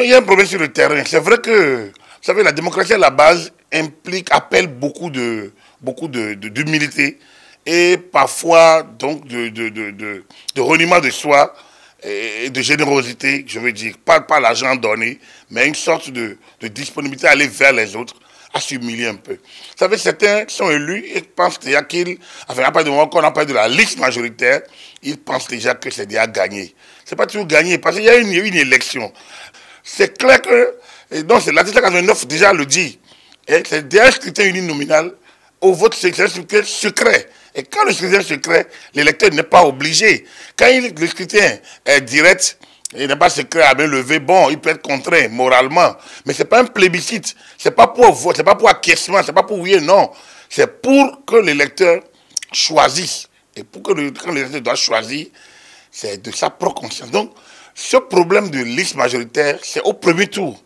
il y a un problème sur le terrain. C'est vrai que, vous savez, la démocratie à la base appelle beaucoup d'humilité et parfois donc de reniement de soi et de générosité, je veux dire, pas l'argent donné, mais une sorte de disponibilité à aller vers les autres, à s'humilier un peu. Vous savez, certains sont élus et pensent déjà enfin, à partir du moment qu'on a parlé de la liste majoritaire, ils pensent déjà que c'est déjà gagné. C'est pas toujours gagné, parce qu'il y a une élection. C'est clair que, et donc l'article 89 déjà le dit, c'est déjà un scrutin uninominal au vote, c'est un scrutin secret. Et quand le scrutin est secret, l'électeur n'est pas obligé. Quand le scrutin est direct, il n'est pas secret à main levée, bon, il peut être contraint moralement. Mais ce n'est pas un plébiscite. Ce n'est pas pour vote, ce n'est pas pour acquiescement, ce n'est pas pour oui et non. C'est pour que l'électeur choisisse. Et pour que quand l'électeur doit choisir, c'est de sa propre conscience. Donc, ce problème de liste majoritaire, c'est au premier tour.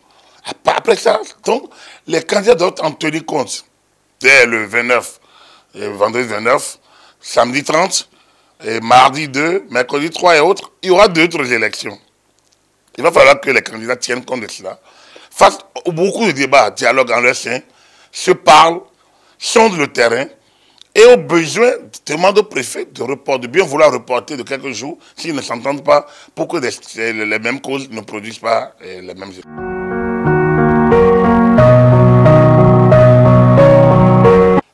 Après ça, donc, les candidats doivent en tenir compte. Dès le 29, vendredi 29, samedi 30, et mardi 2, mercredi 3 et autres, il y aura d'autres élections. Il va falloir que les candidats tiennent compte de cela. Face à beaucoup de débats, dialoguent en leur sein, se parlent, sondent le terrain, et au besoin, demandent au préfet de bien vouloir reporter de quelques jours, s'ils ne s'entendent pas, pour que les mêmes causes ne produisent pas les mêmes effets.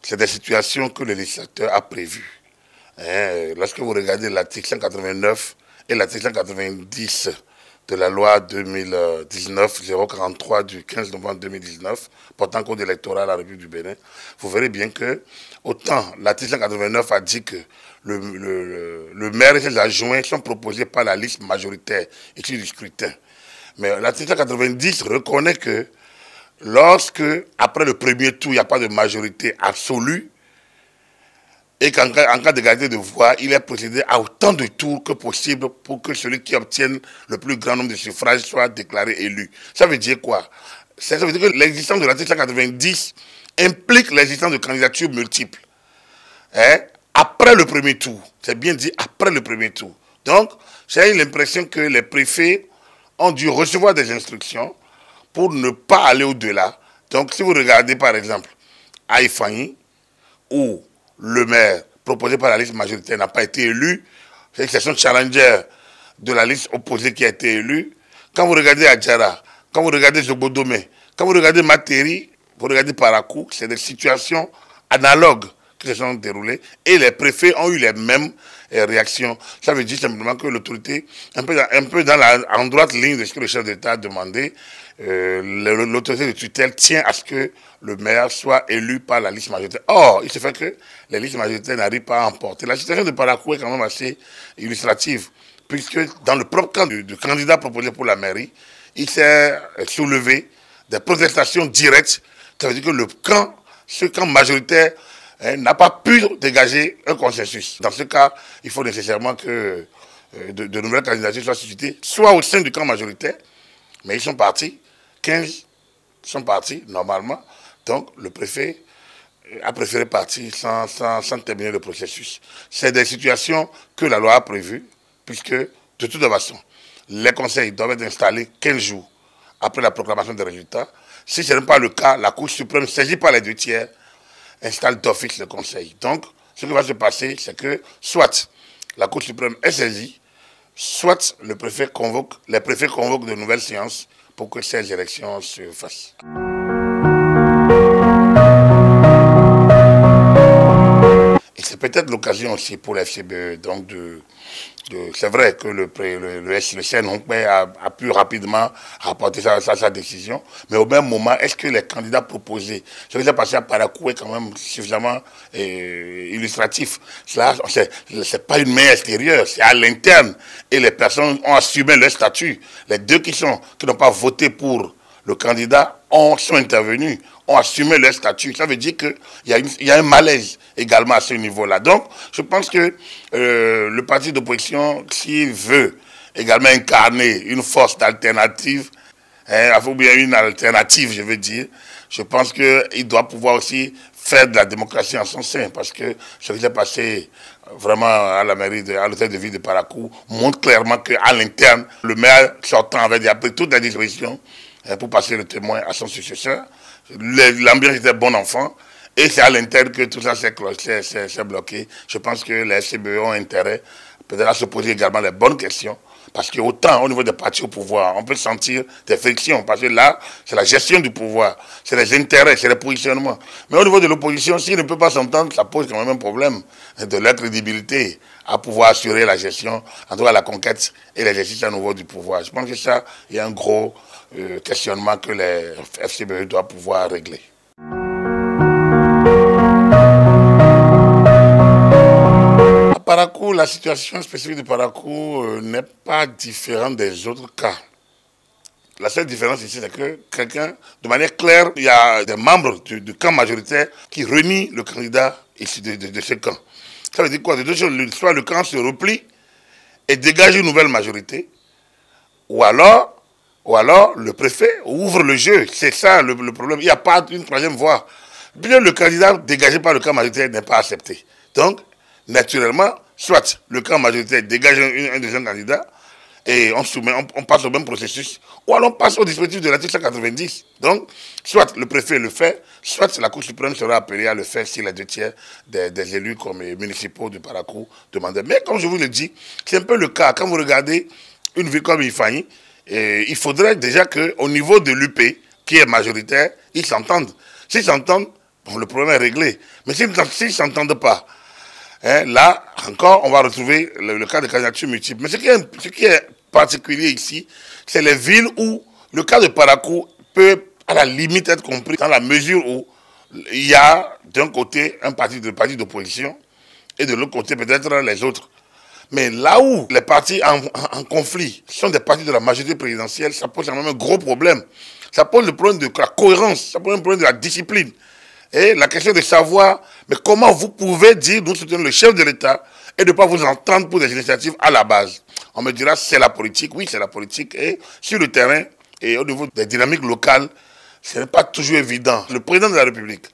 C'est des situations que le législateur a prévues. Lorsque vous regardez l'article 189 et l'article 190 de la loi 2019-043 du 15 novembre 2019 portant code électoral à la République du Bénin, vous verrez bien que, autant l'article 189 a dit que le maire et ses adjoints sont proposés par la liste majoritaire issue du scrutin. Mais l'article 190 reconnaît que lorsque, après le premier tour, il n'y a pas de majorité absolue, et qu'en cas d'égalité de voix, il est procédé à autant de tours que possible pour que celui qui obtienne le plus grand nombre de suffrages soit déclaré élu. Ça veut dire quoi? Ça veut dire que l'existence de l'article 190 implique l'existence de candidatures multiples. Après le premier tour. C'est bien dit, après le premier tour. Donc, j'ai eu l'impression que les préfets ont dû recevoir des instructions pour ne pas aller au-delà. Donc, si vous regardez par exemple à Ifani, où le maire proposé par la liste majoritaire n'a pas été élu, c'est son challenger de la liste opposée qui a été élu. Quand vous regardez Adjara, quand vous regardez Zobodomé, quand vous regardez Materi, vous regardez Parakou, c'est des situations analogues qui se sont déroulées et les préfets ont eu les mêmes réactions. Ça veut dire simplement que l'autorité, un peu en droite ligne de ce que le chef d'État a demandé, l'autorité de tutelle tient à ce que le maire soit élu par la liste majoritaire. Or, il se fait que les listes majoritaires n'arrivent pas à emporter. La situation de Parakou est quand même assez illustrative, puisque dans le propre camp du candidat proposé pour la mairie, il s'est soulevé des protestations directes. Ça veut dire que ce camp majoritaire n'a pas pu dégager un consensus. Dans ce cas, il faut nécessairement que de nouvelles candidatures soient suscitées, soit au sein du camp majoritaire, mais ils sont partis, 15 sont partis normalement, donc le préfet a préféré partir sans terminer le processus. C'est des situations que la loi a prévues, puisque de toute façon, les conseils doivent être installés 15 jours après la proclamation des résultats. Si ce n'est pas le cas, la Cour suprême, saisie par les 2/3, installe d'office le conseil. Donc, ce qui va se passer, c'est que soit la Cour suprême est saisie, soit les préfets convoquent de nouvelles séances pour que ces élections se fassent. Et c'est peut-être l'occasion aussi pour la FCBE, donc c'est vrai que le CNOP a pu rapidement rapporter sa décision, mais au même moment, est-ce que les candidats proposés, ce qui s'est passé à Parakou est quand même suffisamment illustratif. C'est pas une main extérieure, c'est à l'interne. Et les personnes ont assumé leur statut. Les deux qui n'ont pas voté pour le candidat sont intervenus, ont assumé leur statut. Ça veut dire qu'il y a un malaise également à ce niveau-là. Donc, je pense que le parti d'opposition, s'il veut également incarner une force d'alternative, ou bien une alternative, je veux dire, je pense qu'il doit pouvoir aussi faire de la démocratie en son sein, parce que ce qui s'est passé vraiment à la mairie, à l'hôtel de ville de Parakou, montre clairement qu'à l'interne, le maire sortant avait pris toutes les dispositions pour passer le témoin à son successeur. L'ambiance était bon enfant. Et c'est à l'interne que tout ça s'est bloqué. Je pense que les FCBE ont intérêt peut-être à se poser également les bonnes questions. Parce que autant au niveau des partis au pouvoir, on peut sentir des frictions. Parce que là, c'est la gestion du pouvoir, c'est les intérêts, c'est les positionnements. Mais au niveau de l'opposition, s'ils ne peuvent pas s'entendre, ça pose quand même un problème de leur crédibilité à pouvoir assurer la gestion, en tout cas la conquête et l'exercice à nouveau du pouvoir. Je pense que ça, il y a un gros questionnement que les FCBE doivent pouvoir régler. Parakou, la situation spécifique de Parakou n'est pas différente des autres cas. La seule différence ici, c'est que quelqu'un, de manière claire, il y a des membres du camp majoritaire qui renient le candidat ici de ce camp. Ça veut dire quoi? De deux choses, soit le camp se replie et dégage une nouvelle majorité, ou alors le préfet ouvre le jeu. C'est ça le problème. Il n'y a pas une troisième voie. Bien le candidat dégagé par le camp majoritaire n'est pas accepté. Donc, naturellement, soit le camp majoritaire dégage un deuxième candidat et on passe au même processus, ou alors on passe au dispositif de l'article 190. Donc, soit le préfet le fait, soit la Cour suprême sera appelée à le faire si les 2/3 des élus comme municipaux de Parakou demandaient. Mais comme je vous le dis, c'est un peu le cas. Quand vous regardez une ville comme Ifani, il faudrait déjà qu'au niveau de l'UP, qui est majoritaire, ils s'entendent. S'ils s'entendent, bon, le problème est réglé. Mais s'ils ne s'entendent pas, là, encore, on va retrouver le cas de candidature multiple. Mais ce qui est particulier ici, c'est les villes où le cas de Parakou peut, à la limite, être compris dans la mesure où il y a, d'un côté, un parti d'opposition et de l'autre côté, peut-être les autres. Mais là où les partis en conflit sont des partis de la majorité présidentielle, ça pose quand même un gros problème. Ça pose le problème de la cohérence, ça pose le problème de la discipline. Et la question de savoir, mais comment vous pouvez dire, nous soutenons le chef de l'État et de ne pas vous entendre pour des initiatives à la base. On me dira, c'est la politique. Oui, c'est la politique. Et sur le terrain et au niveau des dynamiques locales, ce n'est pas toujours évident. Le président de la République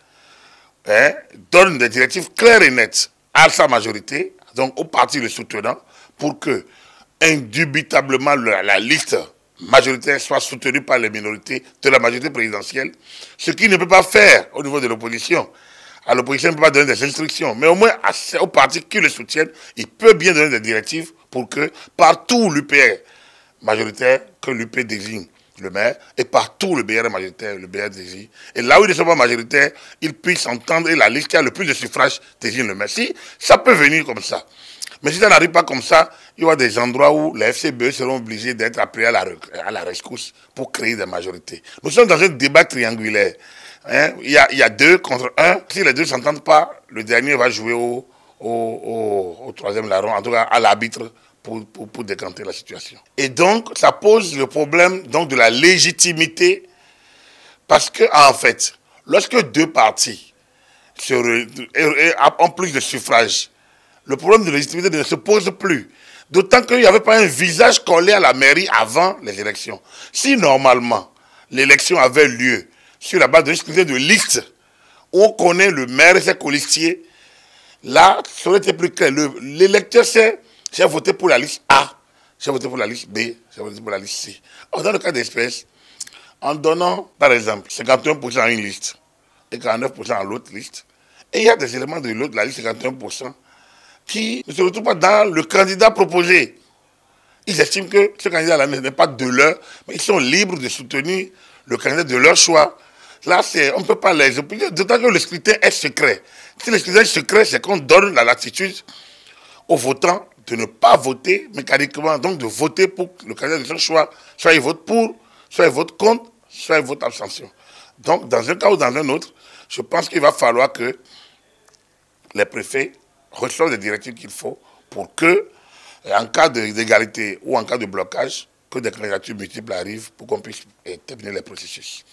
donne des directives claires et nettes à sa majorité, donc au parti le soutenant, pour que, indubitablement, la liste majoritaire soit soutenue par les minorités de la majorité présidentielle, ce qu'il ne peut pas faire au niveau de l'opposition. À l'opposition, il ne peut pas donner des instructions, mais au moins aux partis qui le soutiennent, il peut bien donner des directives pour que partout l'UP est majoritaire, que l'UP désigne le maire, et partout le BR est majoritaire, le BR désigne. Et là où ils ne sont pas majoritaires, ils puissent entendre et la liste qui a le plus de suffrages désigne le maire. Si, ça peut venir comme ça. Mais si ça n'arrive pas comme ça, il y aura des endroits où les FCBE seront obligés d'être appelés à la rescousse pour créer des majorités. Nous sommes dans un débat triangulaire. Il y a 2 contre 1. Si les deux ne s'entendent pas, le dernier va jouer au troisième larron, en tout cas à l'arbitre, pour décanter la situation. Et donc, ça pose le problème donc, de la légitimité, parce que en fait, lorsque 2 partis ont plus de suffrages, le problème de légitimité ne se pose plus. D'autant qu'il n'y avait pas un visage collé à la mairie avant les élections. Si normalement, l'élection avait lieu sur la base d'un scrutin de liste, où on connaît le maire et ses colistiers, là, ça aurait été plus clair. L'électeur sait, j'ai voté pour la liste A, j'ai voté pour la liste B, j'ai voté pour la liste C. Or, dans le cas d'espèce, en donnant, par exemple, 51% à une liste et 49% à l'autre liste, et il y a des éléments de l'autre, la liste 51%, qui ne se retrouvent pas dans le candidat proposé. Ils estiment que ce candidat-là n'est pas de leur, mais ils sont libres de soutenir le candidat de leur choix. Là, on ne peut pas les opposer, d'autant que le scrutin est secret. Si le scrutin est secret, c'est qu'on donne la latitude aux votants de ne pas voter mécaniquement, donc de voter pour le candidat de son choix. Soit ils votent pour, soit ils votent contre, soit ils votent abstention. Donc, dans un cas ou dans un autre, je pense qu'il va falloir que les préfets reçoivent les directives qu'il faut pour que, en cas d'égalité ou en cas de blocage, que des candidatures multiples arrivent pour qu'on puisse terminer les processus.